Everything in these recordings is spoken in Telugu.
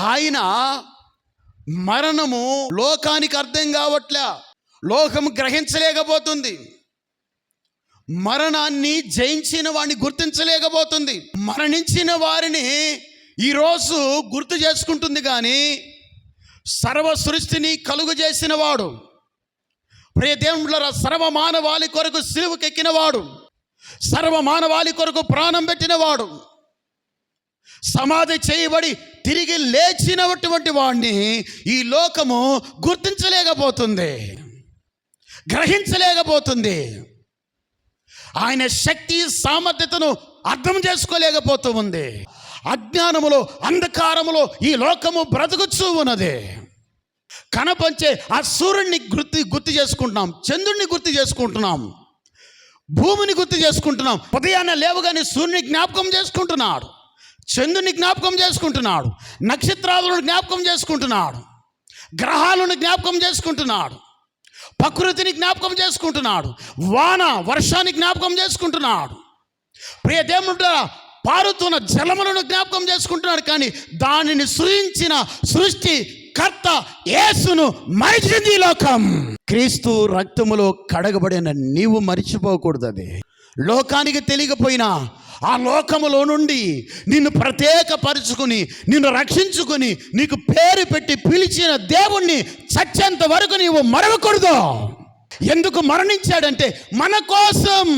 ఆయన మరణము లోకానికి అర్థం కావట్లే, లోకం గ్రహించలేకపోతుంది. మరణాన్ని జయించిన వాడిని గుర్తించలేకపోతుంది. మరణించిన వారిని ఈరోజు గుర్తు చేసుకుంటుంది, కానీ సర్వ సృష్టిని కలుగు చేసిన వాడు, ప్రియదేవుల సర్వ మానవాళి కొరకు సిలువకెక్కినవాడు, సర్వ మానవాళి కొరకు ప్రాణం పెట్టినవాడు, సమాధి చేయబడి తిరిగి లేచినటువంటి వాడిని ఈ లోకము గుర్తించలేకపోతుంది, గ్రహించలేకపోతుంది. ఆయన శక్తి సామర్థ్యతను అర్థం చేసుకోలేకపోతూ ఉంది. అజ్ఞానములో, అంధకారములో ఈ లోకము బ్రతుకుచూ ఉన్నది. కనపంచే ఆ సూర్యుడిని గుర్తు చేసుకుంటున్నాం, చంద్రుడిని గుర్తు చేసుకుంటున్నాం, భూమిని గుర్తు చేసుకుంటున్నాం. ఉదయాన్నే లేవగానే సూర్యుని జ్ఞాపకం చేసుకుంటున్నాడు, చంద్రుని జ్ఞాపకం చేసుకుంటున్నాడు, నక్షత్రాలను జ్ఞాపకం చేసుకుంటున్నాడు, గ్రహాలను జ్ఞాపకం చేసుకుంటున్నాడు, ప్రకృతిని జ్ఞాపకం చేసుకుంటున్నాడు, వర్షాన్ని జ్ఞాపకం చేసుకుంటున్నాడు. ప్రియ దేవుడు పారుతున్న జలములను జ్ఞాపకం చేసుకుంటున్నాడు. కానీ దానిని సృజించిన సృష్టి కర్త యేసును మరిచింది లోకం. క్రీస్తు రక్తములో కడగబడిన నీవు మరిచిపోకూడదు. అది లోకానికి తెలియకపోయినా ఆ లోకములో నుండి నిన్ను ప్రత్యేకపరుచుకుని, నిన్ను రక్షించుకుని, నీకు పేరు పెట్టి పిలిచిన దేవుణ్ణి చచ్చేంత వరకు నీవు మరవకూడదు. ఎందుకు మరణించాడంటే మన కోసం.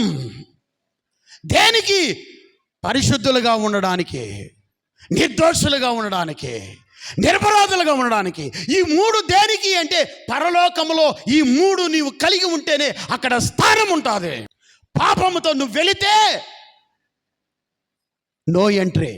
దేనికి? పరిశుద్ధులుగా ఉండడానికి, నిర్దోషులుగా ఉండడానికి, నిరపరాధులుగా ఉండడానికి. ఈ మూడు దేనికి అంటే పరలోకములో ఈ మూడు నీవు కలిగి ఉంటేనే అక్కడ స్థానం ఉంటుంది. పాపముతో నువ్వు వెళితే నో ఎంట్రీ.